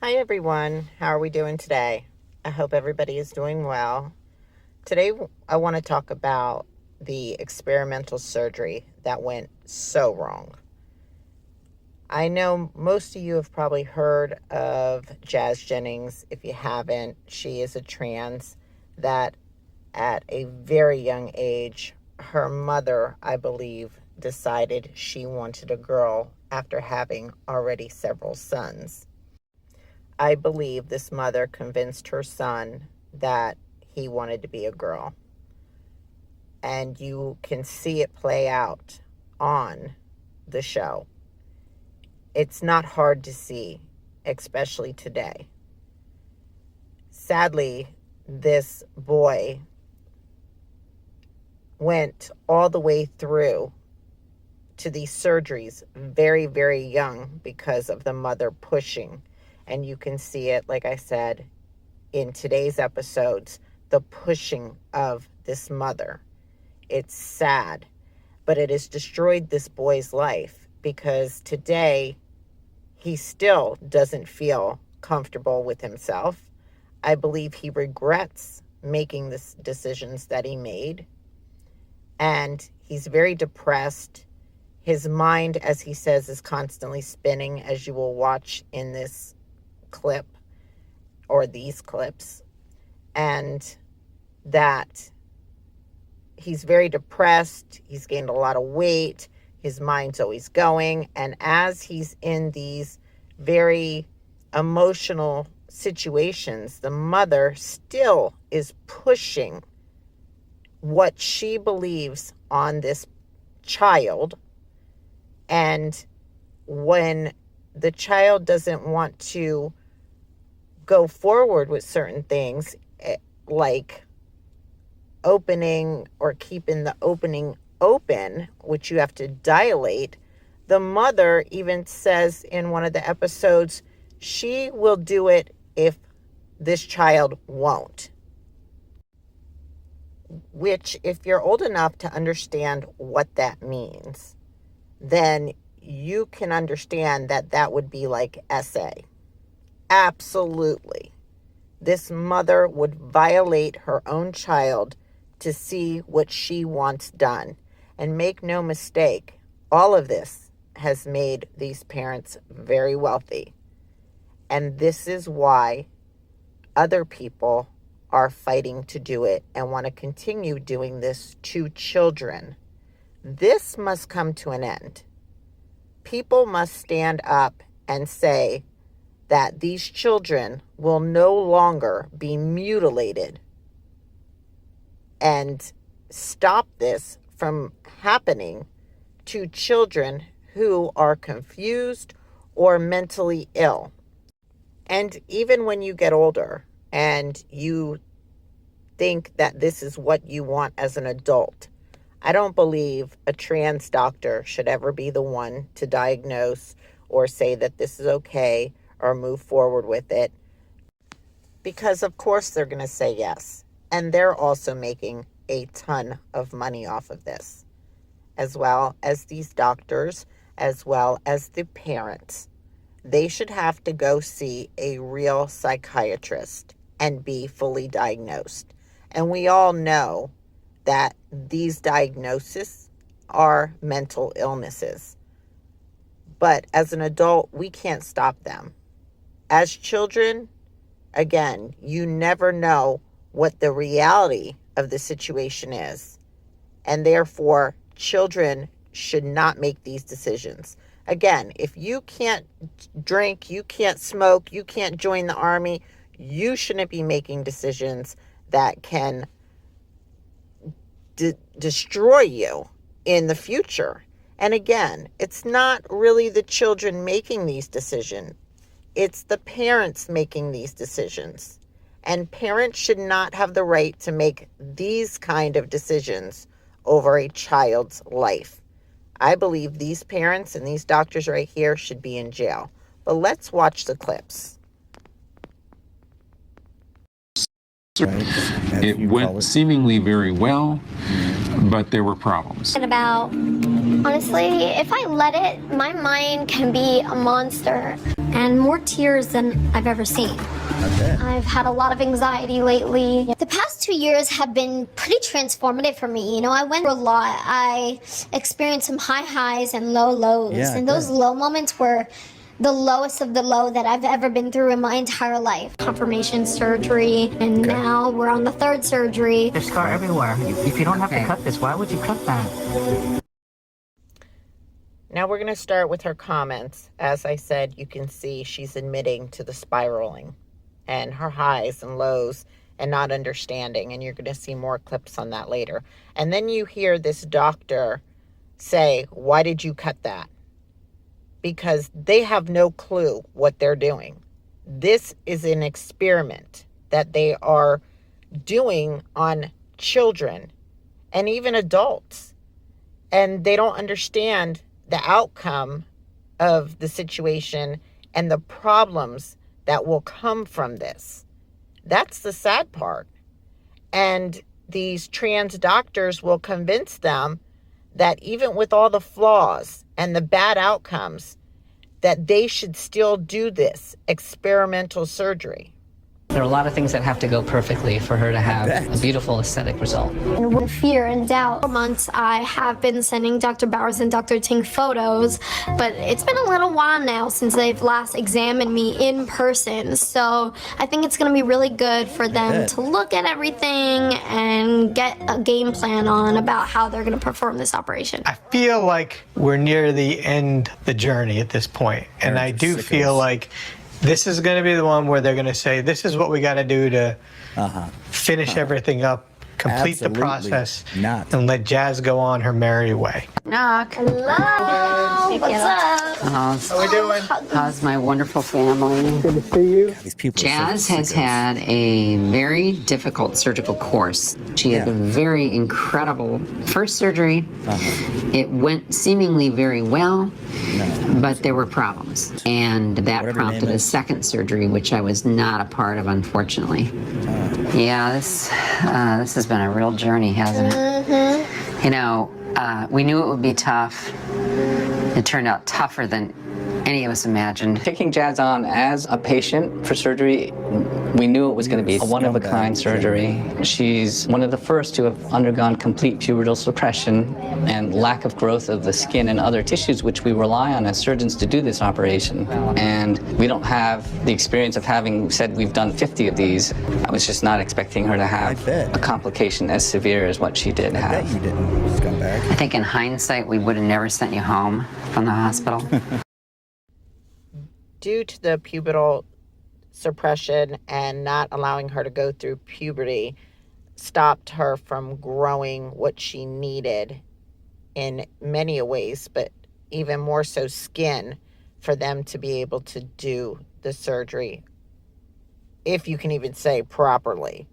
Hi everyone, how are we doing today? I hope everybody is doing well. Today I want to talk about the experimental surgery that went so wrong. I know most of you have probably heard of Jennings. If you haven't, she is a trans that at a very young age, her mother, I believe, decided she wanted a girl after having already several sons. I believe this mother convinced her son that he wanted to be a girl. And you can see it play out on the show. It's not hard to see, especially today. Sadly, this boy went all the way through to these surgeries very, very young because of the mother pushing. And you can see it, like I said, in today's episodes, the pushing of this mother. It's sad, but it has destroyed this boy's life because today he still doesn't feel comfortable with himself. I believe he regrets making the decisions that he made, and he's very depressed. His mind, as he says, is constantly spinning, as you will watch in this clip or these clips, and that he's very depressed. He's gained a lot of weight. His mind's always going. And as he's in these very emotional situations, the mother still is pushing what she believes on this child. And when the child doesn't want to go forward with certain things, like opening or keeping the opening open, which you have to dilate, the mother even says in one of the episodes, she will do it if this child won't. Which, if you're old enough to understand what that means, then you can understand that that would be like SA. Absolutely. This mother would violate her own child to see what she wants done. And make no mistake, all of this has made these parents very wealthy. And this is why other people are fighting to do it and want to continue doing this to children. This must come to an end. People must stand up and say that these children will no longer be mutilated, and stop this from happening to children who are confused or mentally ill. And even when you get older and you think that this is what you want as an adult, I don't believe a trans doctor should ever be the one to diagnose or say that this is okay or move forward with it, because of course they're going to say yes. And they're also making a ton of money off of this, as well as these doctors, as well as the parents. They should have to go see a real psychiatrist and be fully diagnosed. And we all know that these diagnoses are mental illnesses. But as an adult, we can't stop them. As children, again, you never know what the reality of the situation is. And therefore, children should not make these decisions. Again, if you can't drink, you can't smoke, you can't join the army, you shouldn't be making decisions that can destroy you in the future. And again, it's not really the children making these decisions. It's the parents making these decisions. And parents should not have the right to make these kind of decisions over a child's life. I believe these parents and these doctors right here should be in jail. But let's watch the clips. It went seemingly very well, but there were problems. And honestly, if I let it, my mind can be a monster. and more tears than I've ever seen. Okay. I've had a lot of anxiety lately. The past 2 years have been pretty transformative for me. You know, I went through a lot. I experienced some high highs and low lows. Yeah, and those good. low moments were the lowest of the low that I've ever been through in my entire life. Confirmation surgery, and now we're on the third surgery. There's scar everywhere. If you don't have to cut this, why would you cut that? Now we're going to start with her comments. As I said, you can see she's admitting to the spiraling and her highs and lows and not understanding. And you're going to see more clips on that later. And then you hear this doctor say, why did you cut that? Because they have no clue what they're doing. This is an experiment that they are doing on children and even adults. And they don't understand the outcome of the situation and the problems that will come from this. That's the sad part. And these trans doctors will convince them that even with all the flaws and the bad outcomes, that they should still do this experimental surgery. There are a lot of things that have to go perfectly for her to have a beautiful aesthetic result. And with fear and doubt, for months I have been sending Dr. Bowers and Dr. Ting photos, but it's been a little while now since they've last examined me in person. So I think it's going to be really good for them to look at everything and get a game plan on about how they're going to perform this operation. I feel like we're near the end of the journey at this point, and I do feel like this is going to be the one where they're going to say, this is what we got to do to finish everything up, complete the process, and let Jazz go on her merry way. Knock. Hello. What's up? How we doing? How's my wonderful family? Good to see you. These people Jazz has had a very difficult surgical course. She had a very incredible first surgery. It went seemingly very well, but there were problems. And that prompted a second surgery, which I was not a part of, unfortunately. Yeah, this has been a real journey, hasn't it? You know, we knew it would be tough. It turned out tougher than any of us imagined. Taking Jazz on as a patient for surgery, we knew it was going to be a one-of-a-kind surgery. She's one of the first to have undergone complete pubertal suppression and lack of growth of the skin and other tissues, which we rely on as surgeons to do this operation. And we don't have the experience of having said we've done 50 of these. I was just not expecting her to have a complication as severe as what she did have. You didn't come back. I think in hindsight, we would have never sent you home from the hospital. Due to the pubertal suppression and not allowing her to go through puberty, stopped her from growing what she needed in many ways, but even more so skin, for them to be able to do the surgery, if you can even say properly.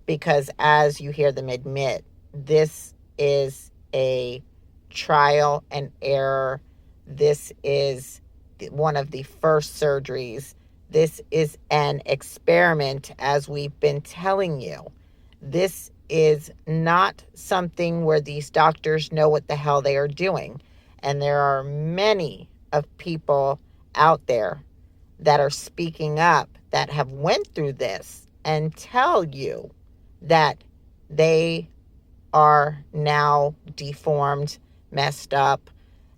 Because as you hear them admit, this is a trial and error. This is one of the first surgeries. This is an experiment, as we've been telling you. This is not something where these doctors know what the hell they are doing. And there are many of people out there that are speaking up that have went through this and tell you that they are now deformed, messed up.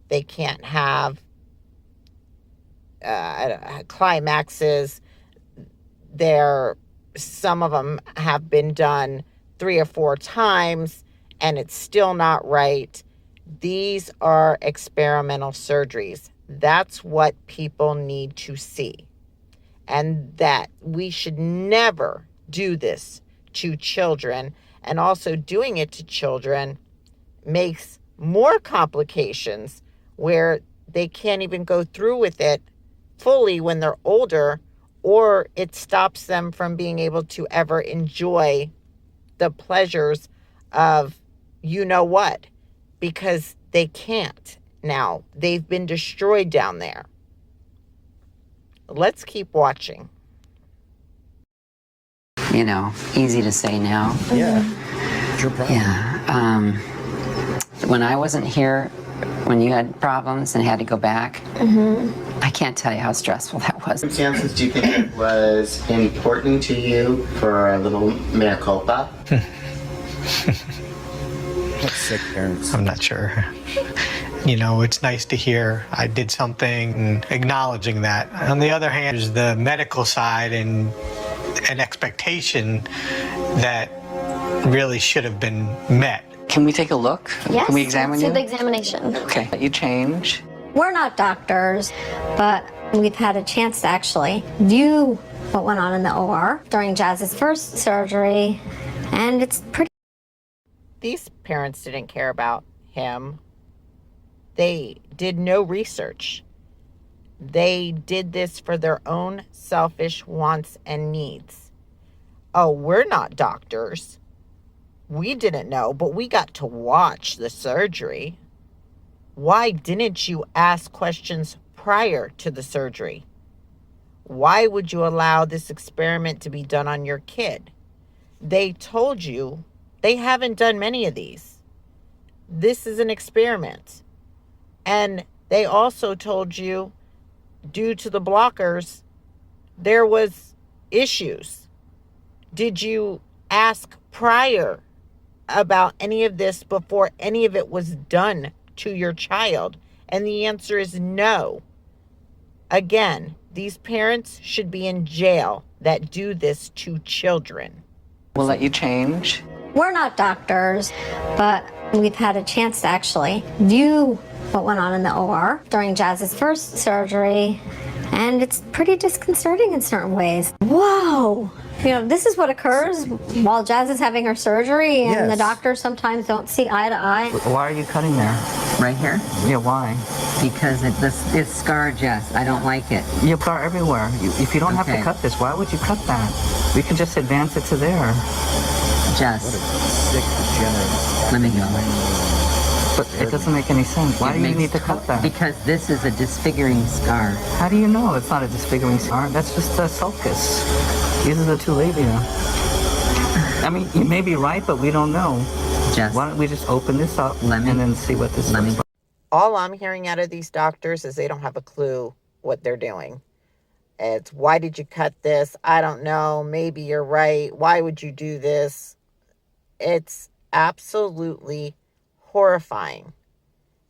They can't have climaxes. Some of them have been done 3 or 4 times and it's still not right. These are experimental surgeries. That's what people need to see. And that we should never do this to children. And also doing it to children makes more complications where they can't even go through with it fully when they're older, or it stops them from being able to ever enjoy the pleasures of you know what, because they can't now. They've been destroyed down there. Let's keep watching. You know, easy to say now. Yeah. It's your problem. Yeah. When I wasn't here, when you had problems and had to go back, I I can't tell you how stressful that was. Circumstances, do you think it was important to you for a little mea culpa? Sick parents. I'm not sure. It's nice to hear I did something and acknowledging that. On the other hand, there's the medical side and an expectation that really should have been met. Can we take a look? Yes, Can we examine let's do you? the examination. Okay. You change. We're not doctors, but we've had a chance to actually view what went on in the OR during Jazz's first surgery, and it's pretty. These parents didn't care about him. They did no research. They did this for their own selfish wants and needs. Oh, we're not doctors. We didn't know, but we got to watch the surgery. Why didn't you ask questions prior to the surgery? Why would you allow this experiment to be done on your kid? They told you they haven't done many of these. This is an experiment. And they also told you, due to the blockers, there was issues. Did you ask prior about any of this before any of it was done to your child? And the answer is no. Again, these parents should be in jail that do this to children. We'll let you change. We're not doctors, but we've had a chance to actually view what went on in the OR during Jazz's first surgery, and it's pretty disconcerting in certain ways. Whoa! This is what occurs while Jazz is having her surgery, and the doctors sometimes don't see eye to eye. Why are you cutting there? Right here? Yeah, why? Because it's scar, Jess. I don't like it. You have scar everywhere. If you don't have to cut this, why would you cut that? We can just advance it to there. Jess. Sick, degenerate. Let me go. But it doesn't make any sense. Why do you need to cut that? Because this is a disfiguring scar. How do you know it's not a disfiguring scar? That's just a sulcus. These are the two labia. I mean, you may be right, but we don't know. Jess. Why don't we just open this up and then see what this is? All I'm hearing out of these doctors is they don't have a clue what they're doing. It's, why did you cut this? I don't know. Maybe you're right. Why would you do this? It's absolutely horrifying.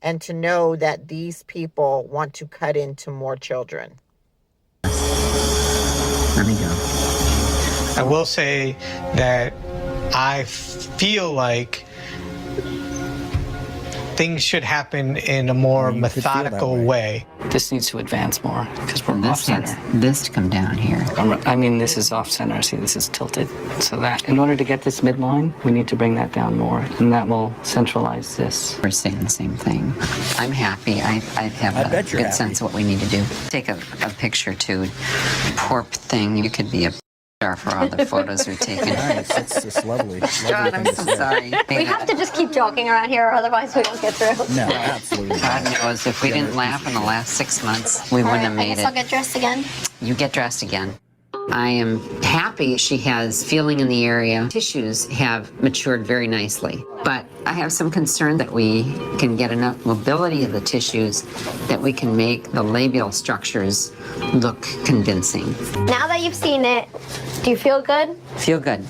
And to know that these people want to cut into more children. Let me go. I will say that I feel like things should happen in a more methodical way. This needs to advance more because we're off center. This to come down here. I mean, this is off center. See, this is tilted. So that, in order to get this midline, we need to bring that down more, and that will centralize this. We're saying the same thing. I'm happy. I have a good sense of what we need to do. Take a picture too. Poor thing. You could be a star for all the photos we've taken. Nice. It's just lovely. God, I'm so sorry. We have to just keep joking around here, otherwise we don't get through. No, absolutely. God knows if we didn't laugh in the last 6 months, we wouldn't have I made guess I'll it. get dressed again. You get dressed again. I am happy she has feeling in the area. Tissues have matured very nicely, but I have some concern that we can get enough mobility of the tissues that we can make the labial structures look convincing. Now that you've seen it, do you feel good? Feel good.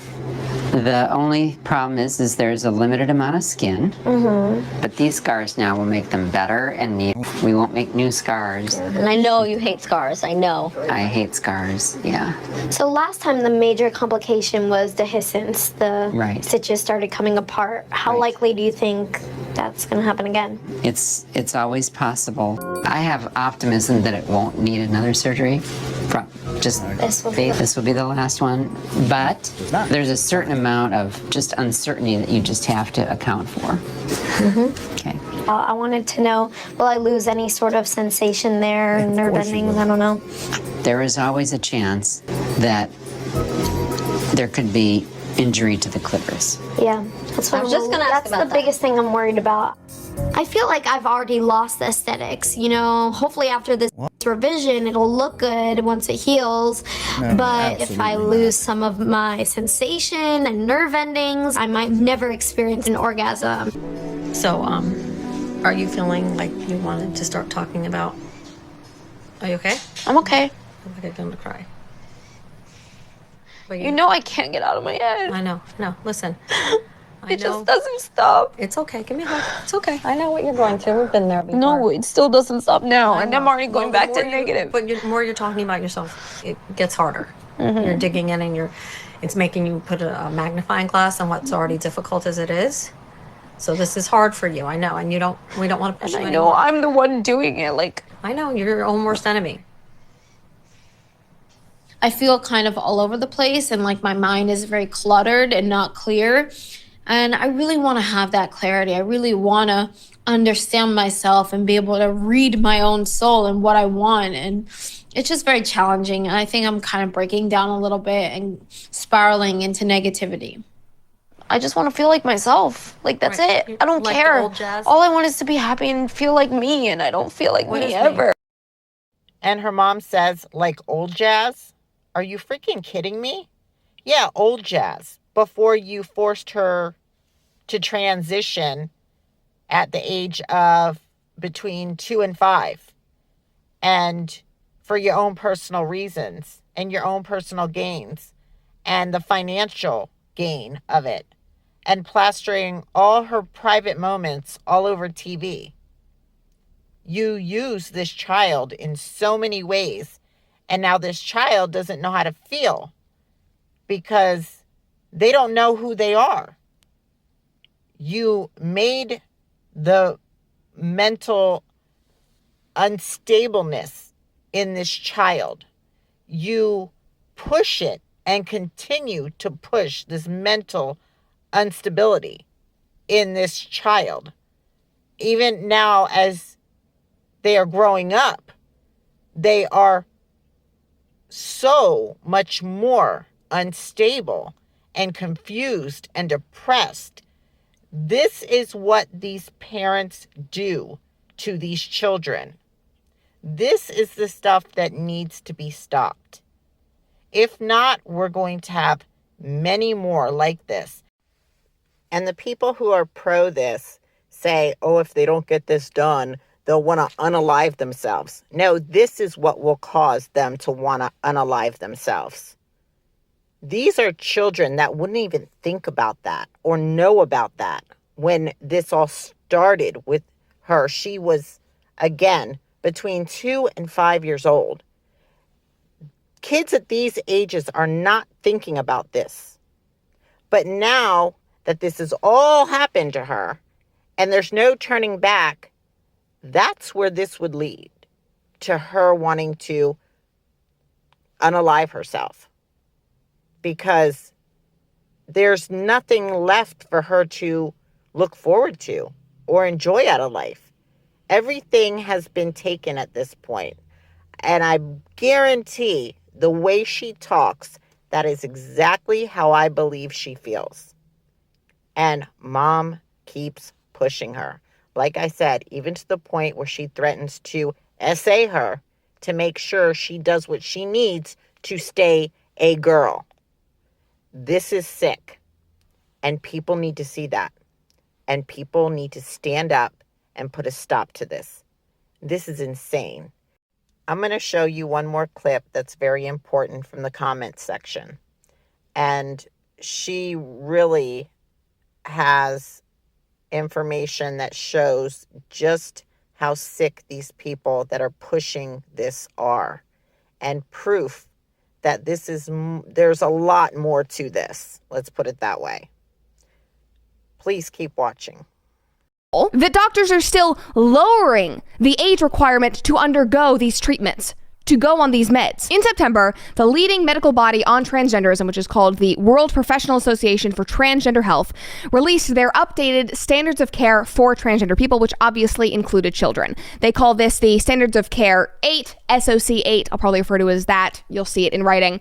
The only problem is there's a limited amount of skin, but these scars now will make them better, and we won't make new scars. And I know you hate scars, I know. I hate scars, yeah. So last time the major complication was dehiscence. The Right. stitches started coming apart. How likely do you think that's going to happen again? It's always possible. I have optimism that it won't need another surgery. This will be the last one, but there's a certain amount of just uncertainty that you just have to account for. Okay. I wanted to know, will I lose any sort of sensation there, nerve endings? I don't know. There is always a chance that there could be injury to the clitoris. Yeah, that's what I was just gonna ask That's about the biggest thing I'm worried about. I feel like I've already lost the aesthetics. Hopefully after this revision, it'll look good once it heals. But if I lose some of my sensation and nerve endings, I might never experience an orgasm. So, are you feeling like you wanted to start talking about Are you okay? I'm okay. I'm gonna get them to cry. But You know I can't get out of my head. I know. No, listen. It just doesn't stop. It's okay. Give me a hug. It's okay. I know what you're going through. We've been there before. No, it still doesn't stop now, and I'm already going back to negative. But the more you're talking about yourself, it gets harder. You're digging in, and it's making you put a magnifying glass on what's already difficult as it is. So this is hard for you. I know, and we don't want to push you I anymore. know I'm the one doing it. Like, I know you're your own worst enemy. I feel kind of all over the place, and like my mind is very cluttered and not clear. And I really want to have that clarity. I really want to understand myself and be able to read my own soul and what I want. And it's just very challenging. And I think I'm kind of breaking down a little bit and spiraling into negativity. I just want to feel like myself. Like, that's it. I don't Like the care. old Jazz? All I want is to be happy and feel like me, and I don't feel like me ever. And her mom says, like old Jazz? Are you freaking kidding me? Yeah, old Jazz. Before you forced her to transition at the age of between 2 and 5. And for your own personal reasons and your own personal gains and the financial gain of it. And plastering all her private moments all over TV. You use this child in so many ways. And now this child doesn't know how to feel because they don't know who they are. You made the mental unstableness in this child. You push it and continue to push this mental instability in this child. Even now, as they are growing up, they are so much more unstable and confused and depressed. This is what these parents do to these children. This is the stuff that needs to be stopped. If not, we're going to have many more like this. And the people who are pro this say, oh, if they don't get this done, they'll want to unalive themselves. No, this is what will cause them to want to unalive themselves. These are children that wouldn't even think about that or know about that when this all started with her. She was, again, between 2 and 5 years old. Kids at these ages are not thinking about this. But now that this has all happened to her and there's no turning back, that's where this would lead to her wanting to unalive herself. Because there's nothing left for her to look forward to or enjoy out of life. Everything has been taken at this point. And I guarantee the way she talks, that is exactly how I believe she feels. And mom keeps pushing her. Like I said, even to the point where she threatens to essay her to make sure she does what she needs to stay a girl. This is sick. And people need to see that. And people need to stand up and put a stop to this. This is insane. I'm going to show you one more clip that's very important from the comments section. And she really has information that shows just how sick these people that are pushing this are. And proof that there's a lot more to this. Let's put it that way. Please keep watching. The doctors are still lowering the age requirement to undergo these treatments, to go on these meds. In September, the leading medical body on transgenderism, which is called the World Professional Association for Transgender Health, released their updated standards of care for transgender people, which obviously included children. They call this the Standards of Care 8, SOC 8. I'll probably refer to it as that. You'll see it in writing.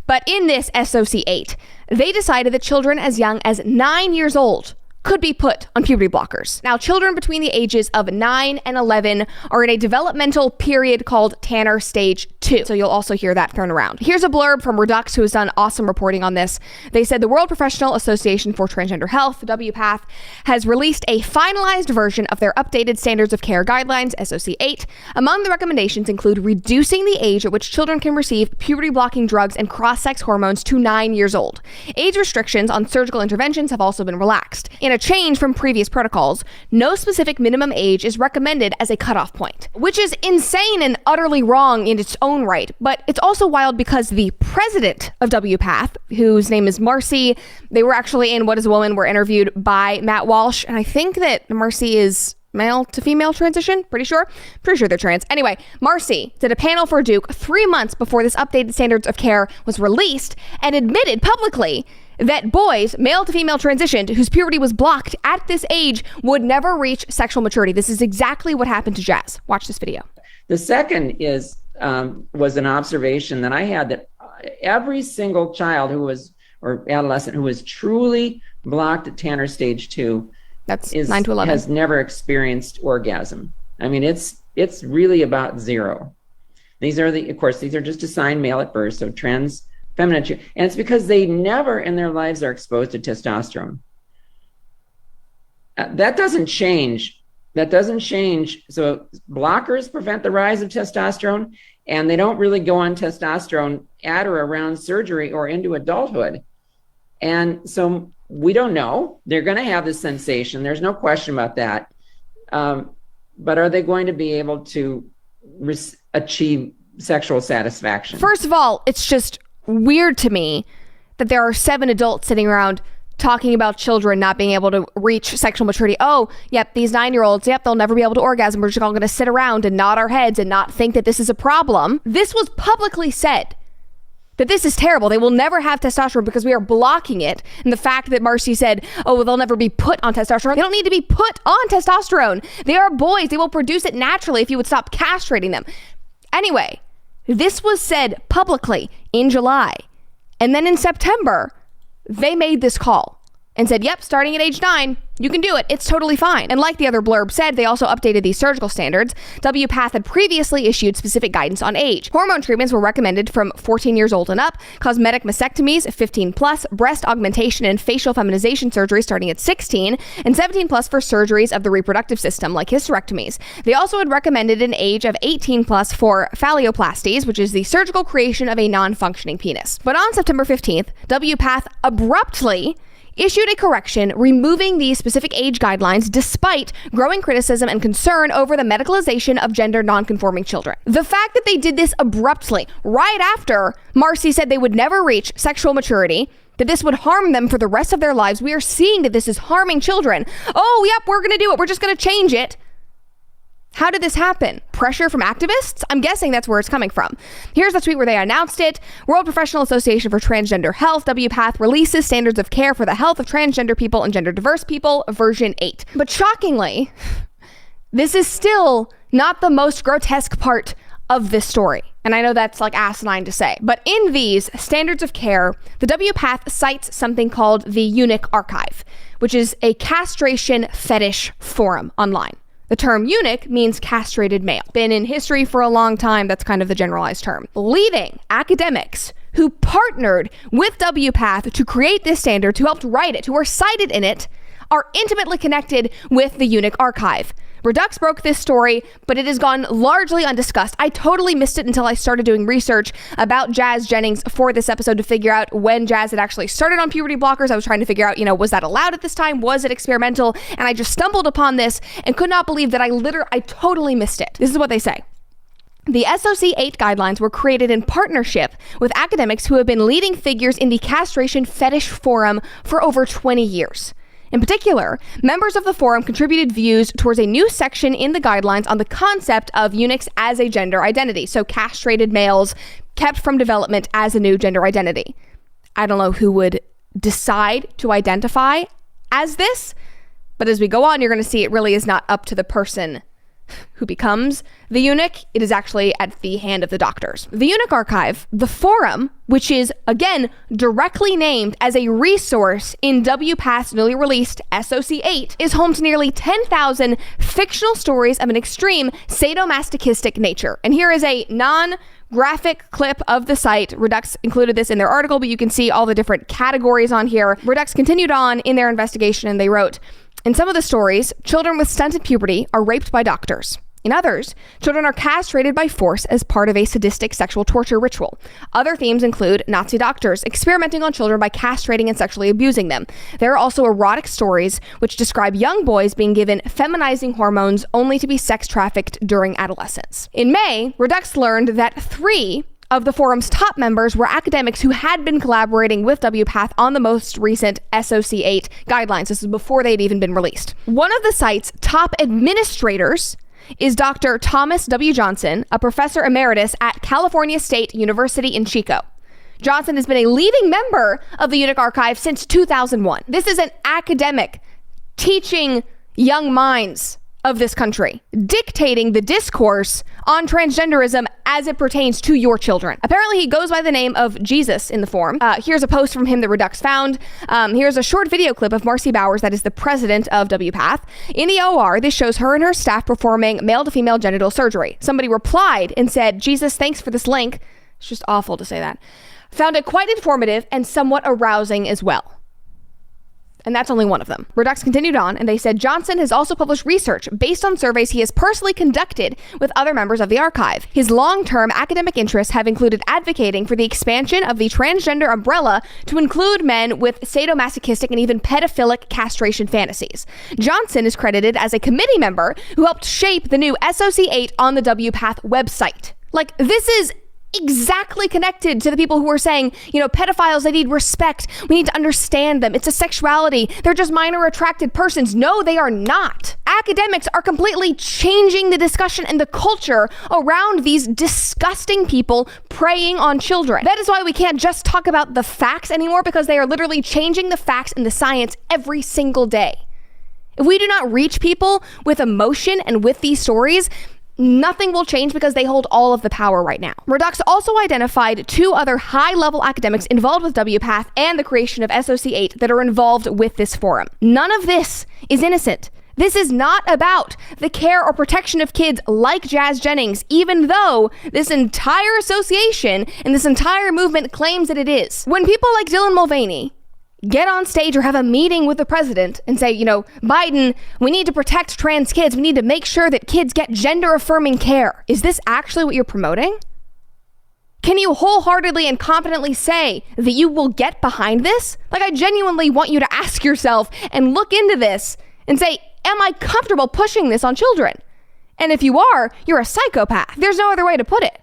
But in this SOC 8, they decided that children as young as 9 years old could be put on puberty blockers. Now, children between the ages of 9 and 11 are in a developmental period called Tanner Stage 2. So you'll also hear that thrown around. Here's a blurb from Redux, who has done awesome reporting on this. They said the World Professional Association for Transgender Health, WPATH, has released a finalized version of their updated standards of care guidelines, SOC 8. Among the recommendations include reducing the age at which children can receive puberty blocking drugs and cross-sex hormones to 9 years old. Age restrictions on surgical interventions have also been relaxed. In a change from previous protocols, no specific minimum age is recommended as a cutoff point, which is insane and utterly wrong in its own right. But it's also wild because the president of WPATH, whose name is Marcy, they were actually in What is a Woman, were interviewed by Matt Walsh, and I think that Marcy is male to female transition, pretty sure they're trans. Anyway, Marcy did a panel for Duke 3 months before this updated standards of care was released and admitted publicly that boys, male to female transitioned, whose puberty was blocked at this age would never reach sexual maturity. This is exactly what happened to Jazz. Watch this video. The second is was an observation that I had that every single child or adolescent who was truly blocked at Tanner Stage 2 that's 9 to 11. Has never experienced orgasm. I mean, it's really about zero. These are just assigned male at birth, so trans feminine, and it's because they never in their lives are exposed to testosterone. That doesn't change. So blockers prevent the rise of testosterone, and they don't really go on testosterone at or around surgery or into adulthood. And so we don't know. They're going to have this sensation. There's no question about that. But are they going to be able to achieve sexual satisfaction? First of all, it's just weird to me that there are 7 adults sitting around talking about children not being able to reach sexual maturity. Oh, yep, these 9-year-olds, yep, they'll never be able to orgasm. We're just all going to sit around and nod our heads and not think that this is a problem. This was publicly said. That this is terrible. They will never have testosterone because we are blocking it. And the fact that Marcy said, oh, well, they'll never be put on testosterone. They don't need to be put on testosterone. They are boys. They will produce it naturally if you would stop castrating them. Anyway, this was said publicly in July. And then in September, they made this call and said, yep, starting at age 9, you can do it. It's totally fine. And like the other blurb said, they also updated these surgical standards. WPATH had previously issued specific guidance on age. Hormone treatments were recommended from 14 years old and up, cosmetic mastectomies 15 plus, breast augmentation and facial feminization surgery starting at 16, and 17 plus for surgeries of the reproductive system like hysterectomies. They also had recommended an age of 18 plus for phalloplasties, which is the surgical creation of a non-functioning penis. But on September 15th, WPATH abruptly issued a correction removing these specific age guidelines despite growing criticism and concern over the medicalization of gender nonconforming children. The fact that they did this abruptly, right after Marcy said they would never reach sexual maturity, that this would harm them for the rest of their lives, we are seeing that this is harming children. Oh, yep, we're going to do it. We're just going to change it. How did this happen? Pressure from activists? I'm guessing that's where it's coming from. Here's the tweet where they announced it. World Professional Association for Transgender Health, WPATH, releases standards of care for the health of transgender people and gender diverse people, version 8. But shockingly, this is still not the most grotesque part of this story. And I know that's like asinine to say, but in these standards of care, the WPATH cites something called the Eunuch Archive, which is a castration fetish forum online. The term eunuch means castrated male. Been in history for a long time, that's kind of the generalized term. Leading academics who partnered with WPATH to create this standard, who helped write it, who are cited in it, are intimately connected with the Eunuch Archive. Redux broke this story, but it has gone largely undiscussed. I totally missed it until I started doing research about Jazz Jennings for this episode to figure out when Jazz had actually started on puberty blockers. I was trying to figure out, was that allowed at this time? Was it experimental? And I just stumbled upon this and could not believe that I totally missed it. This is what they say. The SOC 8 guidelines were created in partnership with academics who have been leading figures in the castration fetish forum for over 20 years. In particular, members of the forum contributed views towards a new section in the guidelines on the concept of eunuchs as a gender identity, so castrated males kept from development as a new gender identity. I don't know who would decide to identify as this, but as we go on, you're going to see it really is not up to the person who becomes the eunuch, it is actually at the hand of the doctors. The Eunuch Archive, the forum, which is, again, directly named as a resource in WPATH's newly released SOC8, is home to nearly 10,000 fictional stories of an extreme sadomasochistic nature. And here is a non-graphic clip of the site. Redux included this in their article, but you can see all the different categories on here. Redux continued on in their investigation, and they wrote, in some of the stories, children with stunted puberty are raped by doctors. In others, children are castrated by force as part of a sadistic sexual torture ritual. Other themes include Nazi doctors experimenting on children by castrating and sexually abusing them. There are also erotic stories which describe young boys being given feminizing hormones only to be sex trafficked during adolescence. In May, Redux learned that 3 of the forum's top members were academics who had been collaborating with WPATH on the most recent SOC8 guidelines. This is before they'd even been released. One of the site's top administrators is Dr. Thomas W. Johnson, a professor emeritus at California State University in Chico. Johnson has been a leading member of the Eunuch Archive since 2001. This is an academic teaching young minds of this country, dictating the discourse on transgenderism as it pertains to your children. Apparently, he goes by the name of Jesus in the forum. Here's a post from him that Redux found. Here's a short video clip of Marcy Bowers, that is the president of WPATH. In the OR, this shows her and her staff performing male-to-female genital surgery. Somebody replied and said, Jesus, thanks for this link. It's just awful to say that. Found it quite informative and somewhat arousing as well. And that's only one of them. Redux continued on, and they said Johnson has also published research based on surveys he has personally conducted with other members of the archive. His long-term academic interests have included advocating for the expansion of the transgender umbrella to include men with sadomasochistic and even pedophilic castration fantasies. Johnson is credited as a committee member who helped shape the new SOC8 on the WPATH website. Like, this is exactly connected to the people who are saying, pedophiles, they need respect. We need to understand them. It's a sexuality. They're just minor attracted persons. No, they are not. Academics are completely changing the discussion and the culture around these disgusting people preying on children. That is why we can't just talk about the facts anymore, because they are literally changing the facts and the science every single day. If we do not reach people with emotion and with these stories, nothing will change, because they hold all of the power right now. Redux also identified 2 other high-level academics involved with WPATH and the creation of SOC8 that are involved with this forum. None of this is innocent. This is not about the care or protection of kids like Jazz Jennings, even though this entire association and this entire movement claims that it is. When people like Dylan Mulvaney get on stage or have a meeting with the president and say, Biden, we need to protect trans kids. We need to make sure that kids get gender-affirming care. Is this actually what you're promoting? Can you wholeheartedly and confidently say that you will get behind this? Like, I genuinely want you to ask yourself and look into this and say, am I comfortable pushing this on children? And if you are, you're a psychopath. There's no other way to put it.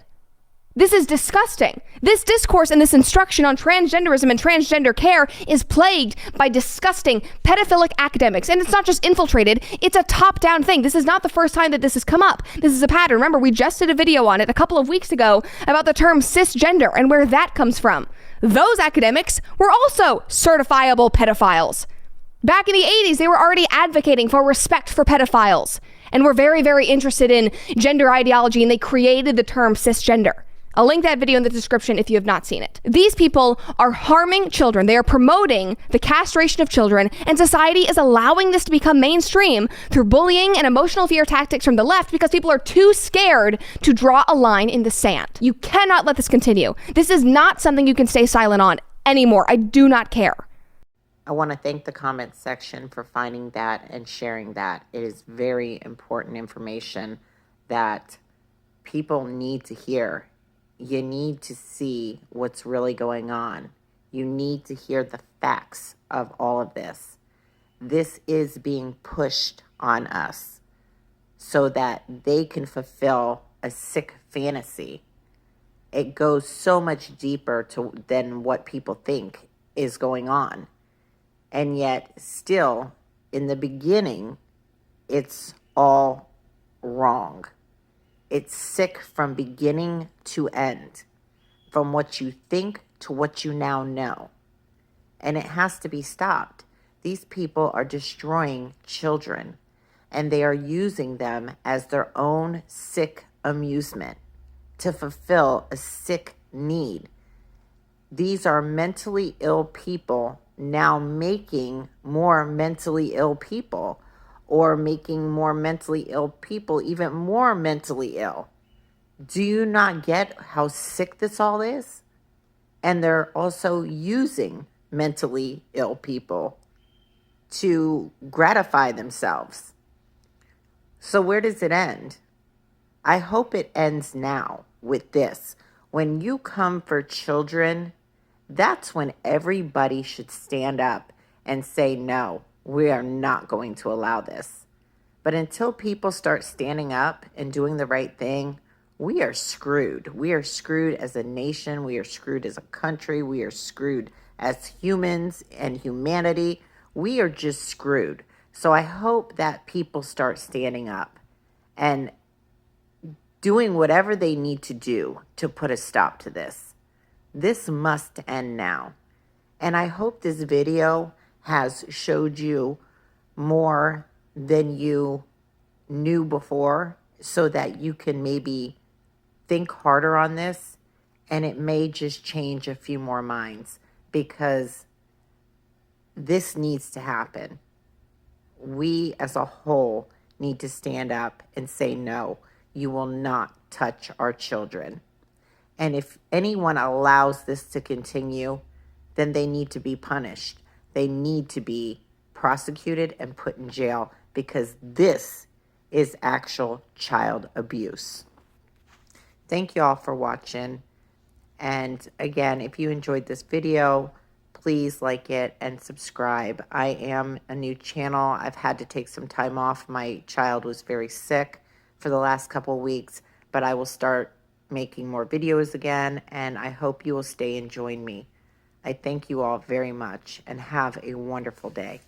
This is disgusting. This discourse and this instruction on transgenderism and transgender care is plagued by disgusting pedophilic academics. And it's not just infiltrated, it's a top-down thing. This is not the first time that this has come up. This is a pattern. Remember, we just did a video on it a couple of weeks ago about the term cisgender and where that comes from. Those academics were also certifiable pedophiles. Back in the 80s, they were already advocating for respect for pedophiles and were very, very interested in gender ideology, and they created the term cisgender. I'll link that video in the description if you have not seen it. These people are harming children. They are promoting the castration of children, and society is allowing this to become mainstream through bullying and emotional fear tactics from the left, because people are too scared to draw a line in the sand. You cannot let this continue. This is not something you can stay silent on anymore. I do not care. I want to thank the comment section for finding that and sharing that. It is very important information that people need to hear. You need to see what's really going on. You need to hear the facts of all of this. This is being pushed on us so that they can fulfill a sick fantasy. It goes so much deeper than what people think is going on. And yet, still, in the beginning, it's all wrong. It's sick from beginning to end, from what you think to what you now know. And it has to be stopped. These people are destroying children. and they are using them as their own sick amusement to fulfill a sick need. These are mentally ill people now making more mentally ill people, or making more mentally ill people even more mentally ill. Do you not get how sick this all is? And they're also using mentally ill people to gratify themselves. So where does it end? I hope it ends now with this. When you come for children, that's when everybody should stand up and say, no, we are not going to allow this. But until people start standing up and doing the right thing, we are screwed. We are screwed as a nation. We are screwed as a country. We are screwed as humans and humanity. We are just screwed. So I hope that people start standing up and doing whatever they need to do to put a stop to this. This must end now. And I hope this video has showed you more than you knew before, so that you can maybe think harder on this, and it may just change a few more minds, because this needs to happen. We as a whole need to stand up and say, no, you will not touch our children. And if anyone allows this to continue, then they need to be punished. They need to be prosecuted and put in jail, because this is actual child abuse. Thank you all for watching. And again, if you enjoyed this video, please like it and subscribe. I am a new channel. I've had to take some time off. My child was very sick for the last couple of weeks, but I will start making more videos again, and I hope you will stay and join me. I thank you all very much, and have a wonderful day.